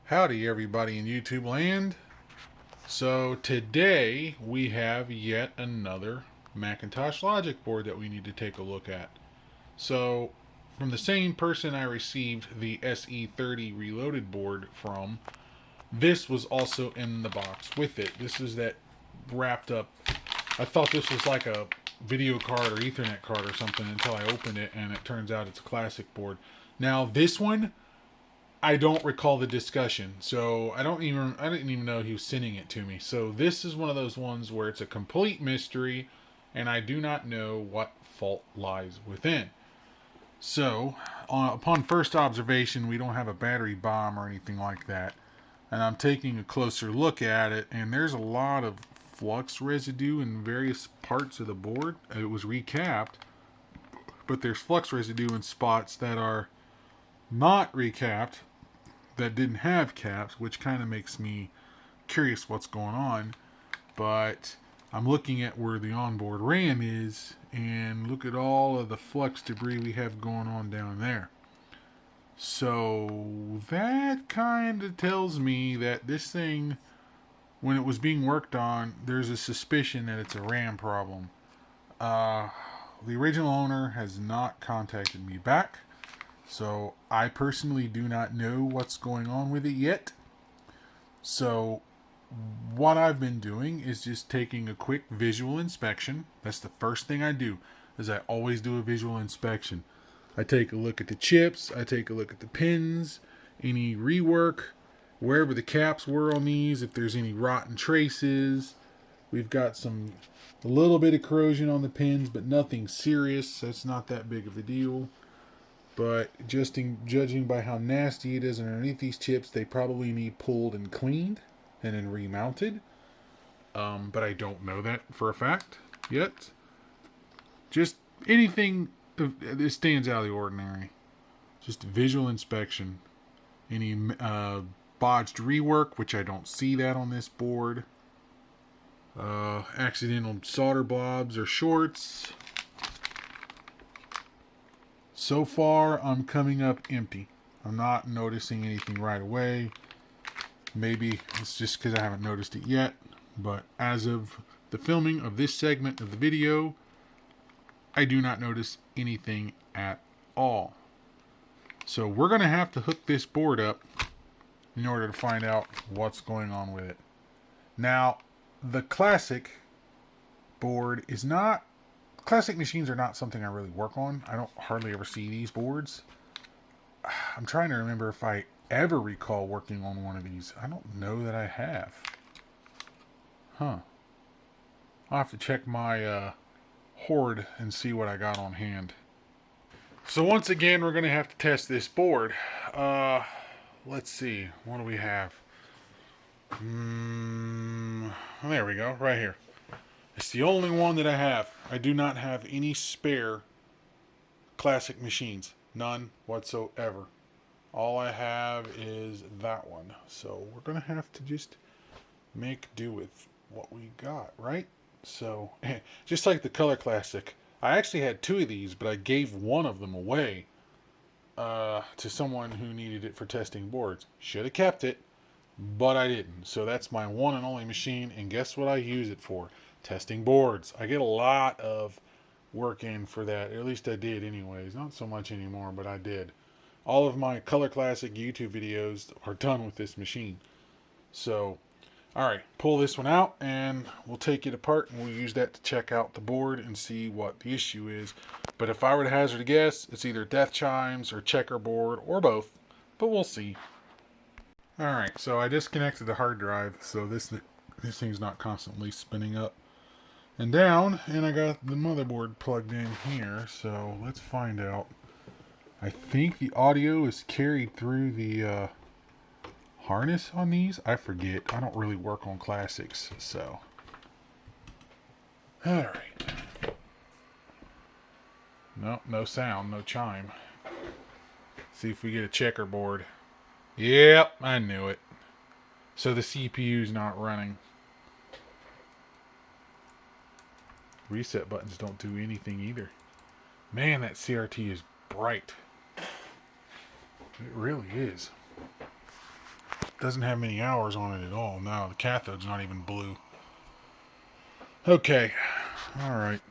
Howdy, everybody in YouTube land. So, today we have yet another Macintosh logic board that we need to take a look at. So, from the same person I received the SE30 Reloaded board from, this was also in the box with it. This is that wrapped up. I thought this was like a video card or Ethernet card or something until I opened it, and it turns out it's a classic board. Now, this one I don't recall the discussion, so I didn't even know he was sending it to me. So this is one of those ones where it's a complete mystery, and I do not know what fault lies within. So, upon first observation, we don't have a battery bomb or anything like that, and I'm taking a closer look at it, and there's a lot of flux residue in various parts of the board. It was recapped, but there's flux residue in spots that are not recapped, that didn't have caps, which kind of makes me curious what's going on. But I'm looking at where the onboard RAM is, and look at all of the flux debris we have going on down there. So that kind of tells me that this thing, when it was being worked on, there's a suspicion that it's a RAM problem. The original owner has not contacted me back, so I personally do not know what's going on with it yet. So what I've been doing is just taking a quick visual inspection. That's the first thing I do, is I always do a visual inspection. I take a look at the chips, I take a look at the pins, any rework, wherever the caps were on these, if there's any rotten traces. We've got a little bit of corrosion on the pins, but nothing serious. That's not that big of a deal. But judging by how nasty it is underneath these chips, they probably need pulled and cleaned and then remounted. But I don't know that for a fact yet. Just anything that stands out of the ordinary. Just visual inspection. Any bodged rework, which I don't see that on this board. Accidental solder blobs or shorts. So far, I'm coming up empty. I'm not noticing anything right away. Maybe it's just because I haven't noticed it yet. But as of the filming of this segment of the video, I do not notice anything at all. So we're going to have to hook this board up in order to find out what's going on with it. Now, the classic board is not... Classic machines are not something I really work on. I don't hardly ever see these boards. I'm trying to remember if I ever recall working on one of these. I don't know that I have. I'll have to check my hoard and see what I got on hand. So once again, we're going to have to test this board. Let's see. What do we have? There we go. Right here. It's the only one that I have. I do not have any spare classic machines. None whatsoever. All I have is that one. So we're going to have to just make do with what we got, right? So, just like the Color Classic, I actually had two of these, but I gave one of them away to someone who needed it for testing boards. Should have kept it, but I didn't. So that's my one and only machine, and guess what I use it for? Testing boards. I get a lot of work in for that. Or at least I did anyways. Not so much anymore, but I did. All of my Color Classic YouTube videos are done with this machine. So, alright, pull this one out and we'll take it apart and we'll use that to check out the board and see what the issue is. But if I were to hazard a guess, it's either death chimes or checkerboard or both. But we'll see. Alright, so I disconnected the hard drive so this thing's not constantly spinning up and down, and I got the motherboard plugged in here, so let's find out. I think the audio is carried through the harness on these. I forget. I don't really work on classics, so. Alright. Nope, no sound, no chime. See if we get a checkerboard. Yep, I knew it. So the CPU's not running. Reset buttons don't do anything either. Man, that CRT is bright. It really is. doesn't have many hours on it at all. No, the cathode's not even blue. Okay. Alright.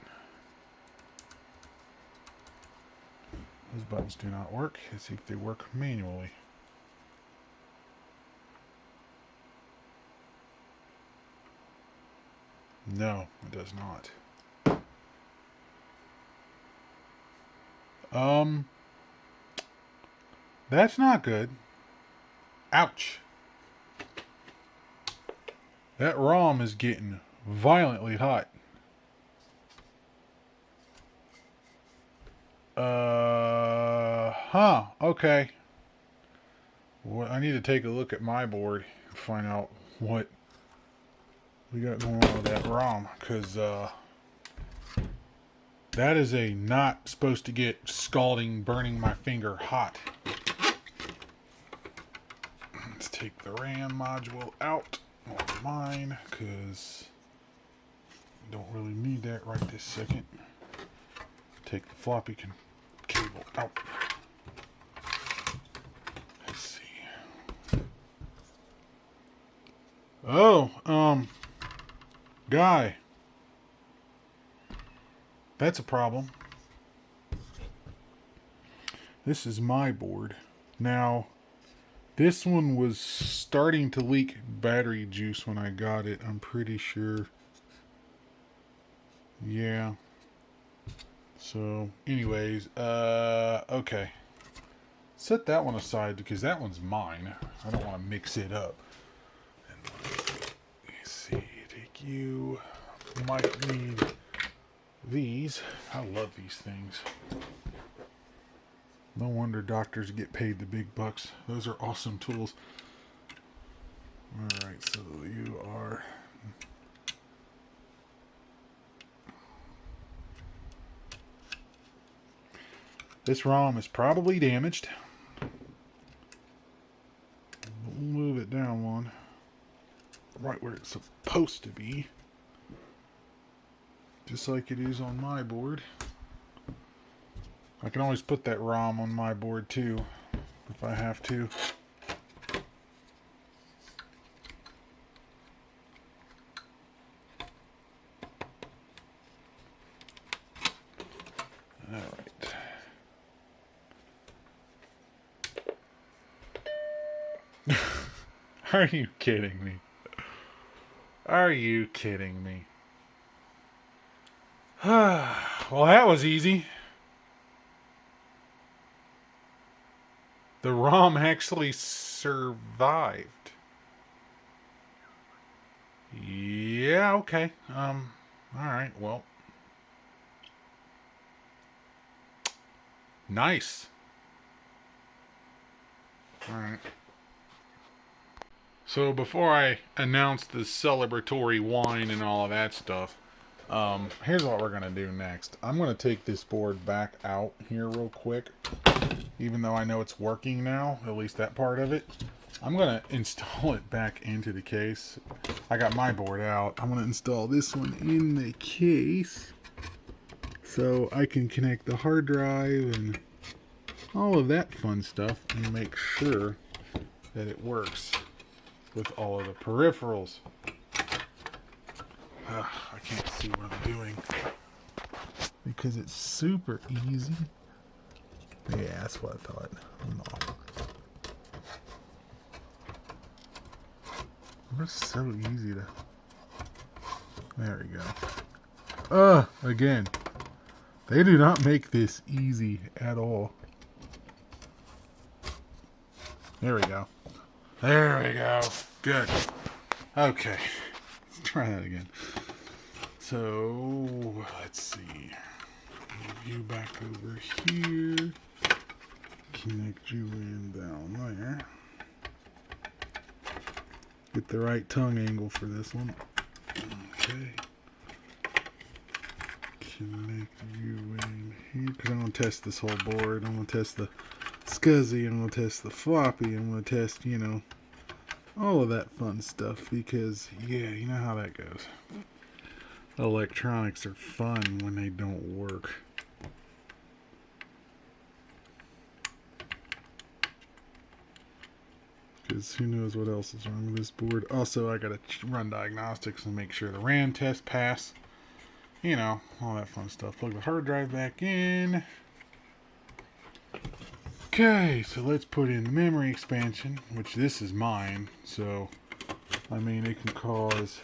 Those buttons do not work. Let's see if they work manually. No, it does not. That's not good. Ouch. That ROM is getting violently hot. Okay. Well, I need to take a look at my board and find out what we got going on with that ROM, because that is a not supposed to get scalding, burning my finger hot. Let's take the RAM module out on mine, because I don't really need that right this second. Take the floppy cable out. Let's see. Oh, guy. That's a problem. This is my board. Now, this one was starting to leak battery juice when I got it, I'm pretty sure. Yeah. So, anyways, okay. Set that one aside because that one's mine. I don't want to mix it up. And let's see, take you. Might need these. I love these things. No wonder doctors get paid the big bucks. Those are awesome tools. Alright, so you are... This ROM is probably damaged. We'll move it down one. Right where it's supposed to be. Just like it is on my board. I can always put that ROM on my board too, if I have to. Alright. Are you kidding me? Are you kidding me? Well, that was easy. The ROM actually survived. Yeah, okay. Alright, well. Nice. Alright. So before I announce the celebratory wine and all of that stuff, here's what we're going to do next. I'm going to take this board back out here real quick. Even though I know it's working now, at least that part of it. I'm going to install it back into the case. I got my board out. I'm going to install this one in the case so I can connect the hard drive and all of that fun stuff and make sure that it works with all of the peripherals. I can't see what I'm doing because it's super easy. Yeah, that's what I thought. No. It's so easy to... There we go. Again. They do not make this easy at all. There we go. There we go. Good. Okay. Let's try that again. So, let's see. Move you back over here. Connect you in down there. Get the right tongue angle for this one. Okay. Connect you in here. Because I'm going to test this whole board. I'm going to test the SCSI. I'm going to test the floppy. I'm going to test, you know, all of that fun stuff. Because, yeah, you know how that goes. Electronics are fun when they don't work. because who knows what else is wrong with this board. Also, I gotta run diagnostics and make sure the RAM test pass. You know, all that fun stuff. Plug the hard drive back in. Okay, so let's put in the memory expansion, which this is mine. So, I mean, it can cause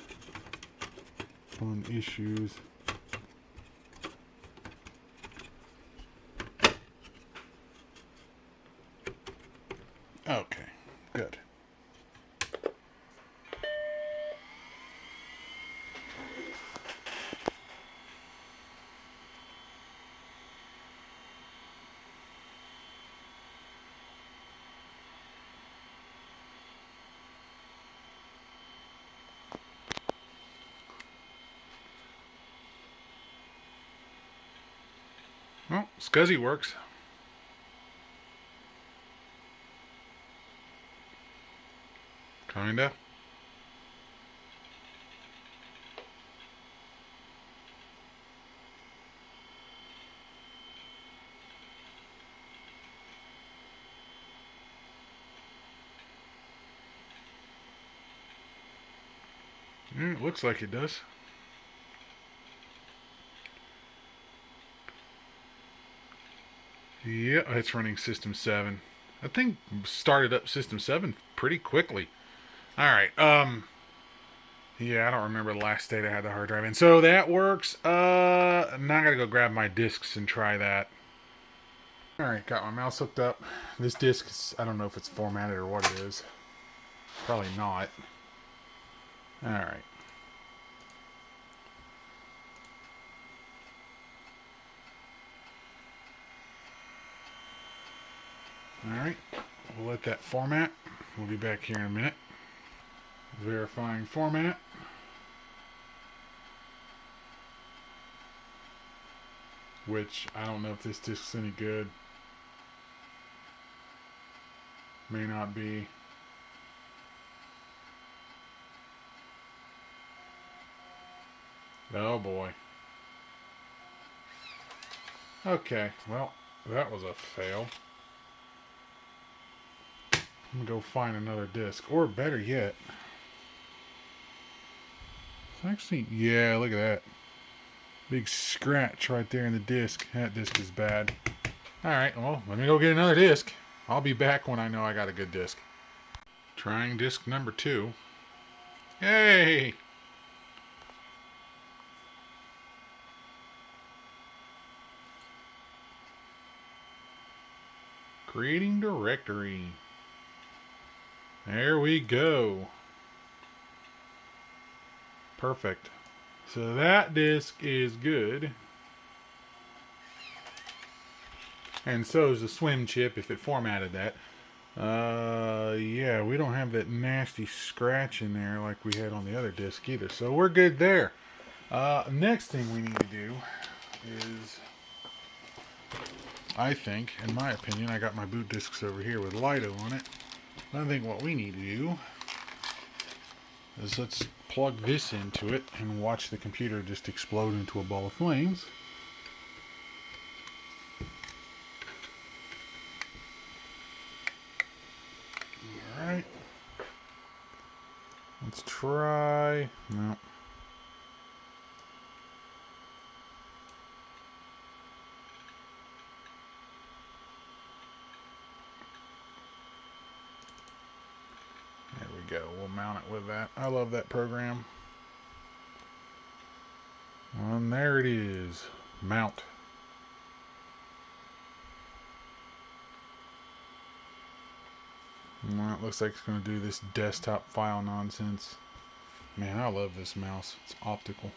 fun issues. Okay, good. Well, SCSI works. Kinda. Yeah, it looks like it does. Yeah, it's running System 7. I think started up System 7 pretty quickly. Alright, yeah, I don't remember the last state I had the hard drive in. So that works. Now I gotta go grab my discs and try that. Alright, got my mouse hooked up. This disc is, I don't know if it's formatted or what it is. Probably not. Alright. Alright, we'll let that format. We'll be back here in a minute. Verifying format. Which, I don't know if this disc's any good. May not be. Oh boy. Okay, well, that was a fail. I'm gonna go find another disc. Or better yet. Actually, yeah, look at that. Big scratch right there in the disc. That disc is bad. Alright, well, let me go get another disc. I'll be back when I know I got a good disc. Trying disc number 2. Hey! Creating directory. There we go. Perfect. So that disc is good. And so is the swim chip if it formatted that. Yeah, we don't have that nasty scratch in there like we had on the other disc either. So we're good there. Next thing we need to do is, I think, in my opinion, I got my boot discs over here with Lido on it. I think what we need to do is let's plug this into it and watch the computer just explode into a ball of flames. Alright. Let's try. No. There we go. We'll mount it with that. I love that program. And there it is. Mount. Well, it looks like it's going to do this desktop file nonsense. Man, I love this mouse. It's optical.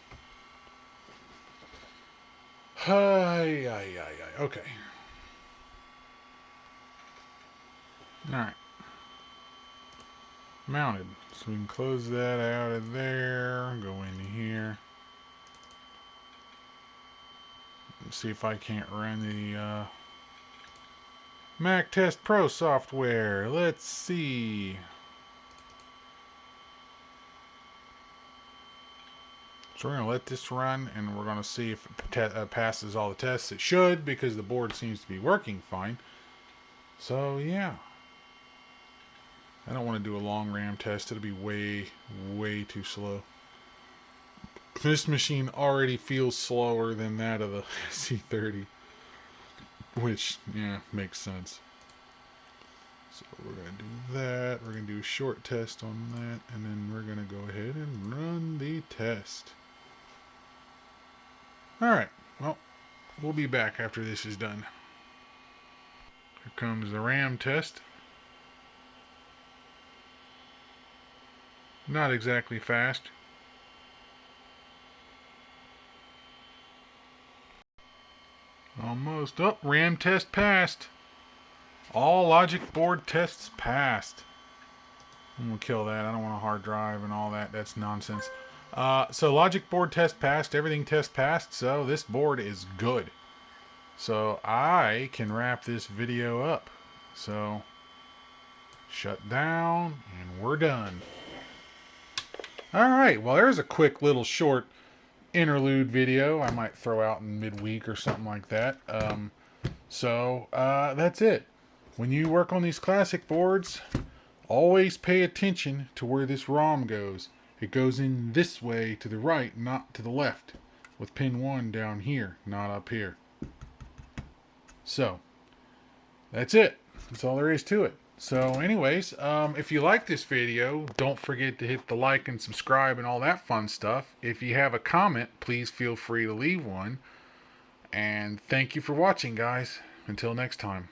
Okay. Alright. Mounted. So we can close that out of there. Go into here. Let's see if I can't run the Mac Test Pro software. Let's see. So we're going to let this run and we're going to see if it passes all the tests. It should, because the board seems to be working fine. So yeah. I don't want to do a long RAM test. It'll be way too slow. This machine already feels slower than that of the C30, which, yeah, makes sense. So we're going to do that. We're going to do a short test on that, and then we're going to go ahead and run the test. Alright, well, we'll be back after this is done. Here comes the RAM test. Not exactly fast. Almost. Oh, RAM test passed. All logic board tests passed. I'm going to kill that. I don't want a hard drive and all that. That's nonsense. So logic board test passed. Everything test passed. So this board is good. So I can wrap this video up. So shut down and we're done. Alright, well there's a quick little short interlude video I might throw out in midweek or something like that. That's it. When you work on these classic boards, always pay attention to where this ROM goes. It goes in this way to the right, not to the left, with pin 1 down here, not up here. So, that's it. That's all there is to it. So anyways, if you like this video, don't forget to hit the like and subscribe and all that fun stuff. If you have a comment, please feel free to leave one. And thank you for watching, guys. Until next time.